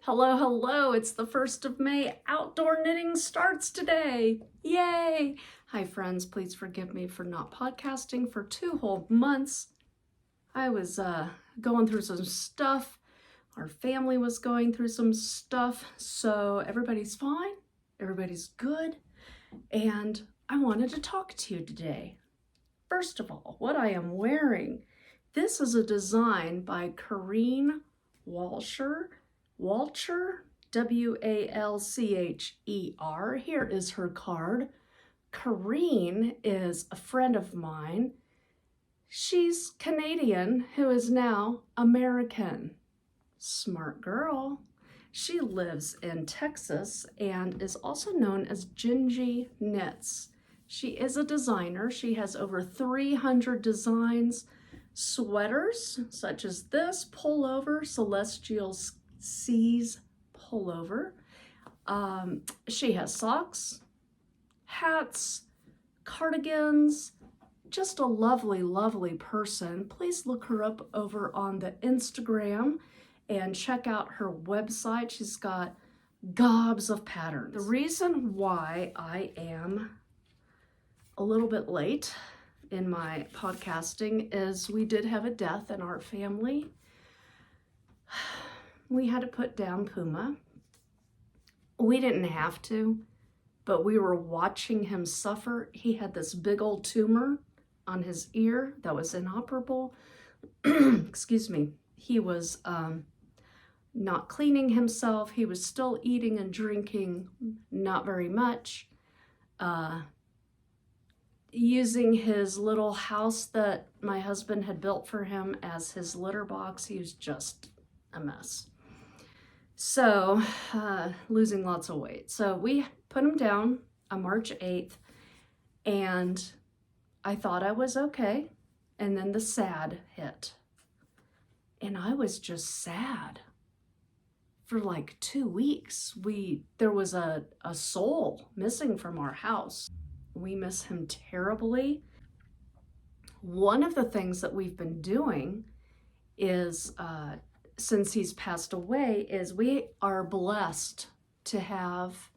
Hello, hello, it's the 1st of May. Outdoor knitting starts today. Yay! Hi friends, please forgive me for not podcasting for 2 whole months. I was going through some stuff. Our family was going through some stuff, so everybody's fine, everybody's good, and I wanted to talk to you today. First of all, what I am wearing. This is a design by Corrine Walcher, W-A-L-C-H-E-R. Here is her card. Corrine is a friend of mine. She's Canadian who is now American. Smart girl. She lives in Texas and is also known as Gingy Knits. She is a designer. She has over 300 designs, sweaters such as this pullover, Celestial Seas pullover. She has socks, hats, cardigans, just a lovely, lovely person. Please look her up over on the Instagram and check out her website. She's got gobs of patterns. The reason why I am a little bit late in my podcasting is we did have a death in our family. We had to put down Puma. We didn't have to, but we were watching him suffer. He had this big old tumor on his ear that was inoperable. Excuse me. He was not cleaning himself. He was still eating and drinking, not very much. Using his little house that my husband had built for him as his litter box. He was just a mess. So, losing lots of weight. So we put him down on March 8th, and I thought I was okay. And then the sad hit. And I was just sad for like 2 weeks. There was a soul missing from our house. We miss him terribly. One of the things that we've been doing is, since he's passed away, is we are blessed to have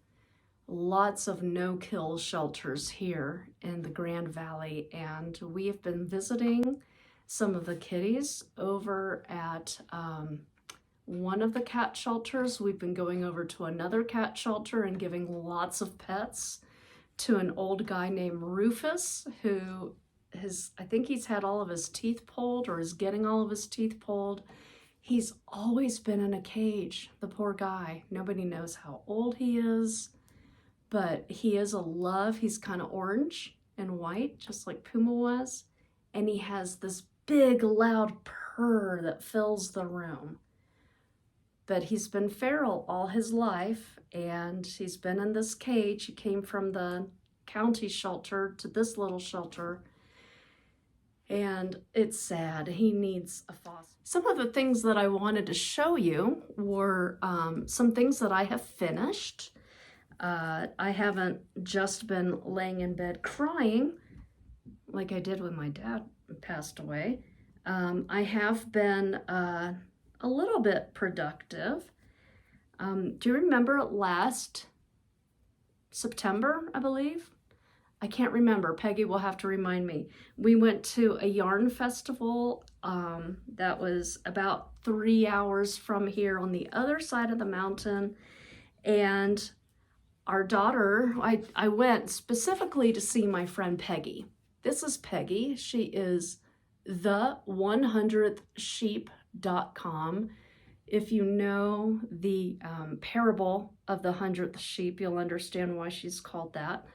lots of no-kill shelters here in the Grand Valley, and we have been visiting some of the kitties over at one of the cat shelters. We've been going over to another cat shelter and giving lots of pets to an old guy named Rufus, who I think he's had all of his teeth pulled or is getting all of his teeth pulled. He's always been in a cage, the poor guy. Nobody knows how old he is, but he is a love. He's kind of orange and white, just like Puma was. And he has this big, loud purr that fills the room. But he's been feral all his life, and he's been in this cage. He came from the county shelter to this little shelter, and it's sad. He needs a foster. Some of the things that I wanted to show you were some things that I have finished. I haven't just been laying in bed crying like I did when my dad passed away. I have been a little bit productive. Do you remember last September, I believe? I can't remember. Peggy will have to remind me. We went to a yarn festival that was about 3 hours from here on the other side of the mountain. And our daughter, I went specifically to see my friend Peggy. This is Peggy. She is the 100thsheep.com. If you know the parable of the 100th sheep, you'll understand why she's called that.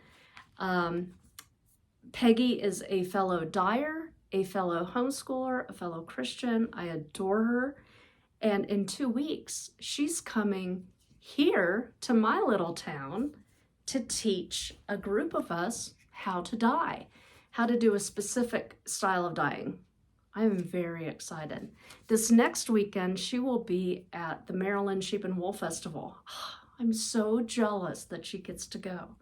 Peggy is a fellow dyer, a fellow homeschooler, a fellow Christian. I adore her. And in 2 weeks, she's coming here to my little town to teach a group of us how to dye, how to do a specific style of dyeing. I'm very excited. This next weekend, she will be at the Maryland Sheep and Wool Festival. I'm so jealous that she gets to go.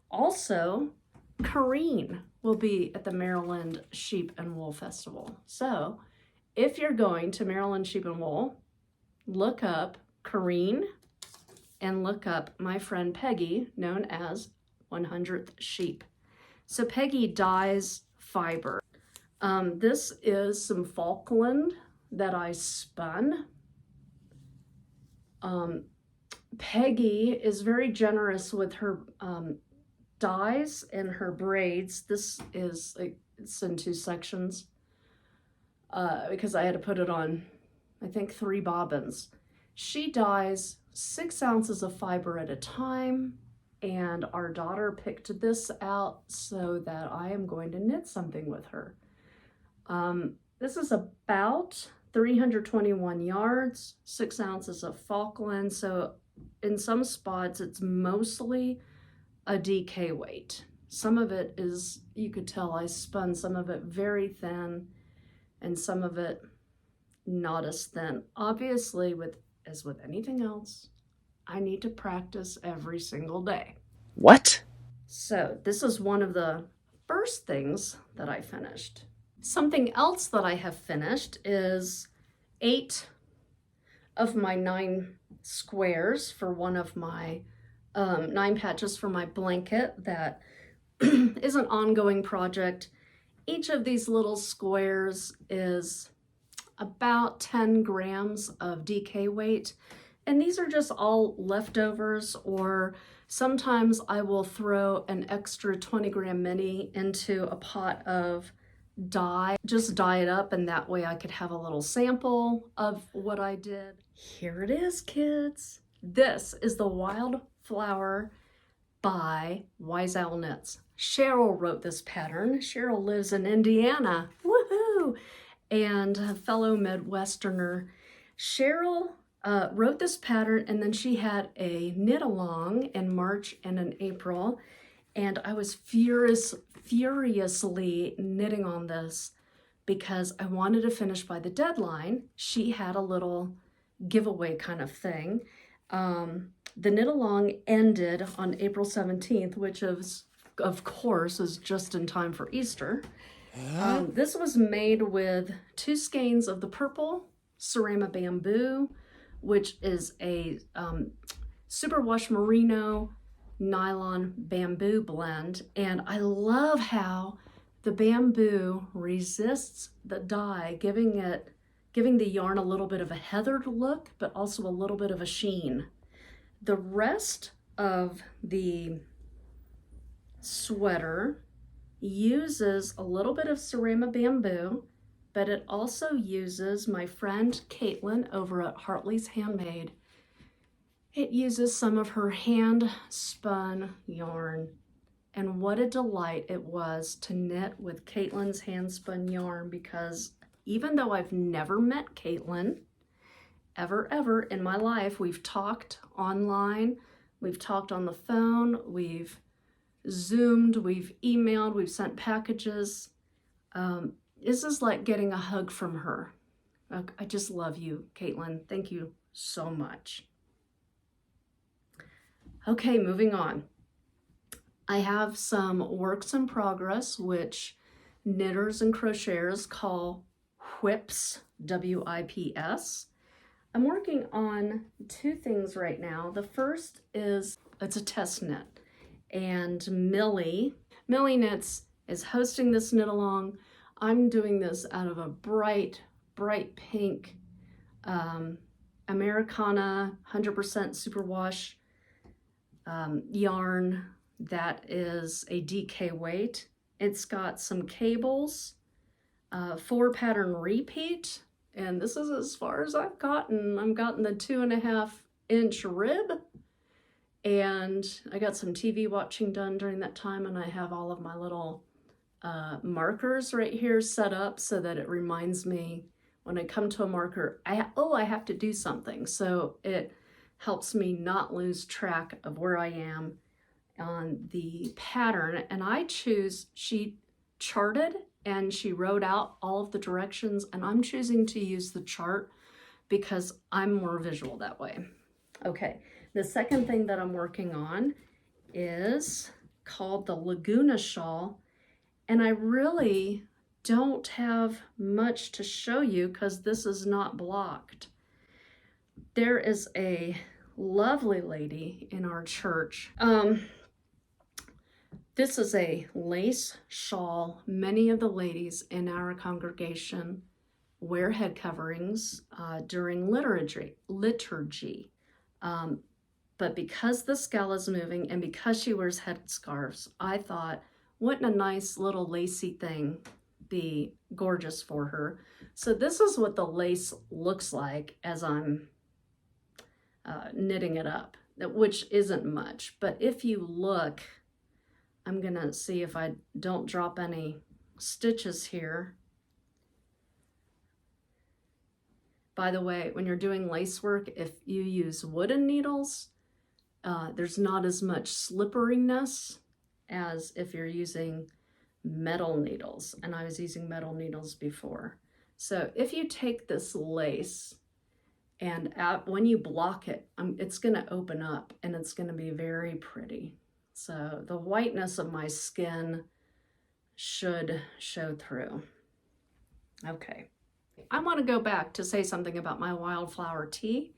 Also, Corrine will be at the Maryland Sheep and Wool Festival. So if you're going to Maryland Sheep and Wool, look up Corrine and look up my friend Peggy, known as 100th Sheep. So Peggy dyes fiber. This is some Falkland that I spun. Peggy is very generous with her dyes and her braids. This is, it's in 2 sections because I had to put it on, I think, 3 bobbins. She dyes 6 ounces of fiber at a time, and our daughter picked this out so that I am going to knit something with her. This is about 321 yards, 6 ounces of Falkland. So in some spots, it's mostly a DK weight. Some of it is, you could tell I spun some of it very thin and some of it not as thin. Obviously, as with anything else, I need to practice every single day. What? So this is one of the first things that I finished. Something else that I have finished is 8 of my 9 squares for one of my 9 patches for my blanket that is an ongoing project. Each of these little squares is about 10 grams of DK weight, and these are just all leftovers, or sometimes I will throw an extra 20-gram mini into a pot of dye, just dye it up, and that way I could have a little sample of what I did. Here it is, kids. This is the Wildflower by Wise Owl Knits. Cheryl wrote this pattern. Cheryl lives in Indiana, woohoo! And a fellow Midwesterner. Cheryl wrote this pattern, and then she had a knit along in March and in April, and I was furiously knitting on this because I wanted to finish by the deadline. She had a little giveaway kind of thing. The knit along ended on April 17th, which is, of course, is just in time for Easter. This was made with 2 skeins of the purple Cerama Bamboo, which is a superwash merino nylon bamboo blend, and I love how the bamboo resists the dye, giving the yarn a little bit of a heathered look, but also a little bit of a sheen. The rest of the sweater uses a little bit of Cerama Bamboo, but it also uses my friend Caitlin over at Hartley's Handmade. It uses some of her hand spun yarn, and what a delight it was to knit with Caitlin's hand spun yarn, because even though I've never met Caitlin ever in my life, we've talked online, we've talked on the phone, we've Zoomed, we've emailed, we've sent packages. This is like getting a hug from her. I just love you, Caitlin. Thank you so much. Okay, moving on. I have some works in progress, which knitters and crocheters call whips, W-I-P-S. I'm working on 2 things right now. The first is, it's a test knit, and Millie Knits is hosting this knit along. I'm doing this out of a bright pink Americana 100% superwash yarn that is a DK weight. It's got some cables, 4 pattern repeat, and this is as far as I've gotten. I've gotten the 2.5-inch rib, and I got some TV watching done during that time, and I have all of my little markers right here set up so that it reminds me when I come to a marker, I have to do something. So it helps me not lose track of where I am on the pattern. And she charted and she wrote out all of the directions, and I'm choosing to use the chart because I'm more visual that way. Okay, the second thing that I'm working on is called the Laguna Shawl, and I really don't have much to show you because this is not blocked. There is a lovely lady in our church. This is a lace shawl. Many of the ladies in our congregation wear head coverings during liturgy. But because the skull is moving and because she wears head scarves, I thought, wouldn't a nice little lacy thing be gorgeous for her? So this is what the lace looks like as I'm knitting it up, which isn't much. But if you look, I'm gonna see if I don't drop any stitches here. By the way, when you're doing lace work, if you use wooden needles, there's not as much slipperiness as if you're using metal needles. And I was using metal needles before. So if you take this lace and when you block it, it's gonna open up and it's gonna be very pretty. So the whiteness of my skin should show through. Okay. I want to go back to say something about my wildflower tee.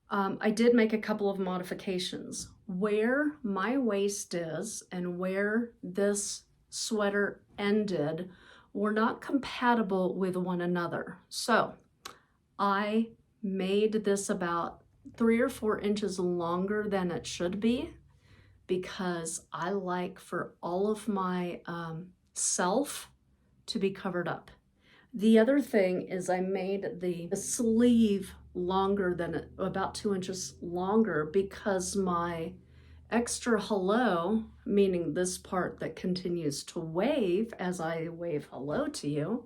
I did make a couple of modifications. Where my waist is and where this sweater ended were not compatible with one another. So I made this about 3 or 4 inches longer than it should be, because I like for all of my self to be covered up. The other thing is I made the sleeve longer than about 2 inches longer, because my extra hello, meaning this part that continues to wave as I wave hello to you.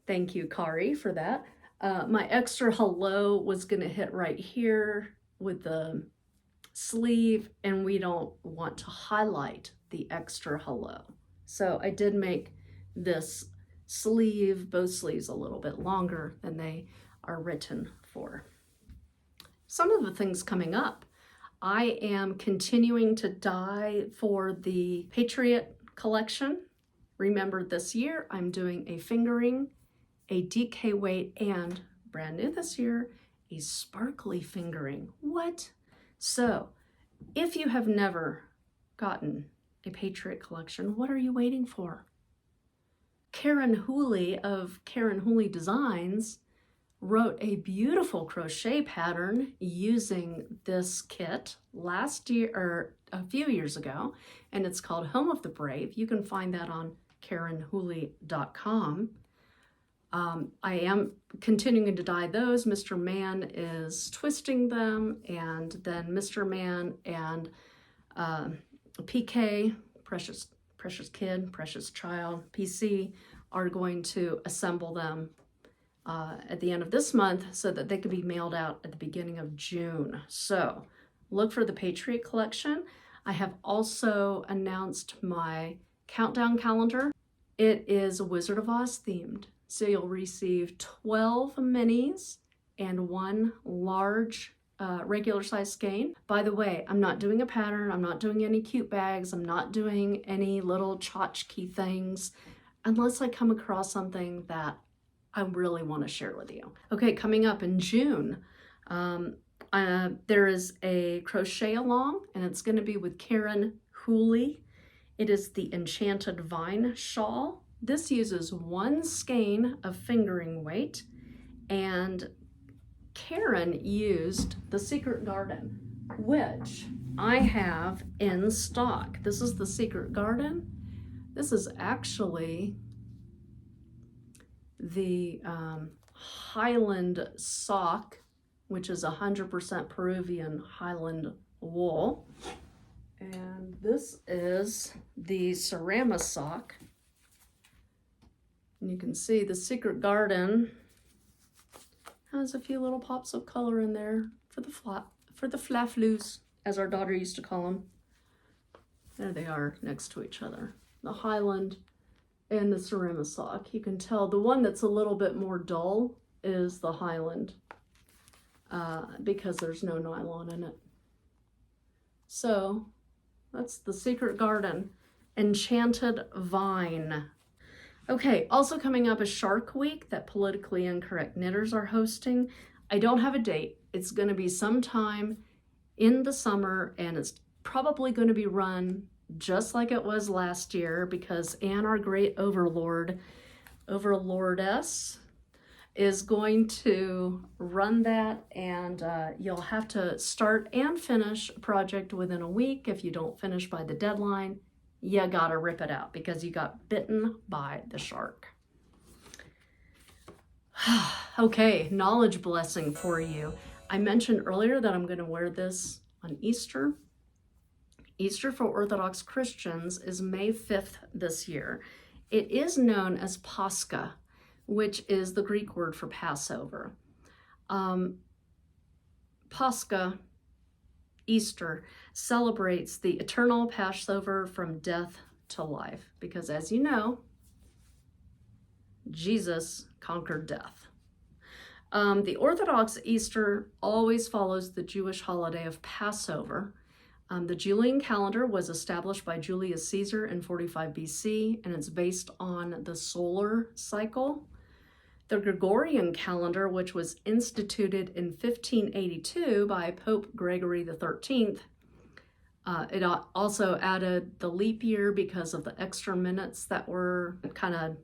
Thank you, Kari, for that. My extra hello was gonna hit right here with the sleeve, and we don't want to highlight the extra hello. So I did make this sleeve, both sleeves, a little bit longer than they are written for. Some of the things coming up, I am continuing to dye for the Patriot collection. Remember, this year I'm doing a fingering, a DK weight, and brand new this year, a sparkly fingering. What? So if you have never gotten a Patriot collection, what are you waiting for? Karen Hooley of Karen Hooley Designs wrote a beautiful crochet pattern using this kit last year, or a few years ago, and it's called Home of the Brave. You can find that on KarenHooley.com. I am continuing to dye those. Mr. Man is twisting them, and then Mr. Man and PK, Precious Kid, Precious Child, PC, are going to assemble them at the end of this month so that they could be mailed out at the beginning of June. So look for the Patriot collection. I have also announced my countdown calendar. It is Wizard of Oz themed. So you'll receive 12 minis and 1 large regular size skein. By the way, I'm not doing a pattern. I'm not doing any cute bags. I'm not doing any little tchotchke things unless I come across something that I really want to share with you. Okay, coming up in June, there is a crochet along, and it's going to be with Karen Hooley. It is the Enchanted Vine shawl. This uses 1 skein of fingering weight, and Karen used the Secret Garden, which I have in stock. This is the Secret Garden. This is actually the Highland sock, which is 100% Peruvian Highland wool. And this is the Cerama sock. And you can see the Secret Garden has a few little pops of color in there for the flafloos, as our daughter used to call them. There they are next to each other. The Highland and the Cerama sock. You can tell the one that's a little bit more dull is the Highland because there's no nylon in it. So that's the Secret Garden Enchanted Vine. Okay, also coming up is Shark Week that Politically Incorrect Knitters are hosting. I don't have a date. It's going to be sometime in the summer, and it's probably going to be run just like it was last year, because Anne, our great overlordess, is going to run that, and you'll have to start and finish a project within a week. If you don't finish by the deadline, you gotta rip it out because you got bitten by the shark. Okay, knowledge blessing for you. I mentioned earlier that I'm going to wear this on Easter. Easter for Orthodox Christians is May 5th this year. It is known as Pascha, which is the Greek word for Passover. Pascha, Easter, celebrates the eternal Passover from death to life, because as you know, Jesus conquered death. The Orthodox Easter always follows the Jewish holiday of Passover. The Julian calendar was established by Julius Caesar in 45 BC, and it's based on the solar cycle. The Gregorian calendar, which was instituted in 1582 by Pope Gregory XIII, it also added the leap year because of the extra minutes that were kind of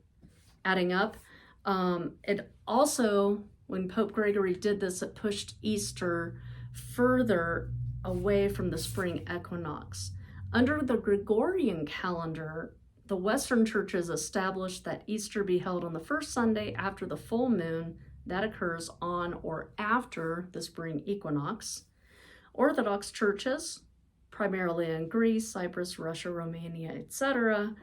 adding up. It also, when Pope Gregory did this, it pushed Easter further away from the spring equinox. Under the Gregorian calendar, the Western churches established that Easter be held on the first Sunday after the full moon that occurs on or after the spring equinox. Orthodox churches, primarily in Greece, Cyprus, Russia, Romania, etc.,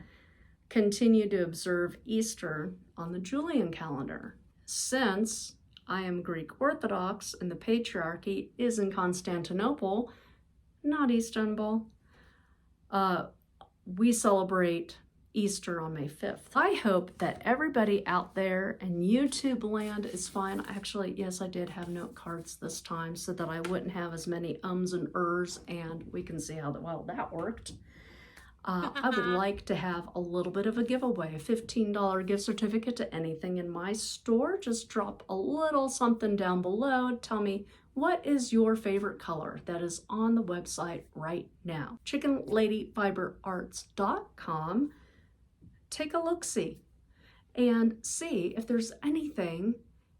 continue to observe Easter on the Julian calendar. Since I am Greek Orthodox and the Patriarchy is in Constantinople, not Istanbul, we celebrate Easter on May 5th. I hope that everybody out there in YouTube land is fine. Actually, yes, I did have note cards this time so that I wouldn't have as many ums and ers, and we can see how well that worked. I would like to have a little bit of a giveaway, a $15 gift certificate to anything in my store. Just drop a little something down below. Tell me, what is your favorite color that is on the website right now? chickenladyfiberarts.com. Take a look-see and see if there's anything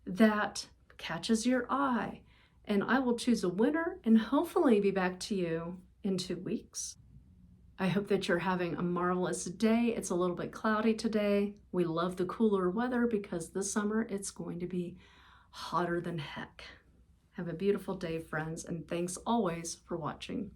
that catches your eye. And I will choose a winner and hopefully be back to you in 2 weeks. I hope that you're having a marvelous day. It's a little bit cloudy today. We love the cooler weather because this summer it's going to be hotter than heck. Have a beautiful day, friends, and thanks always for watching.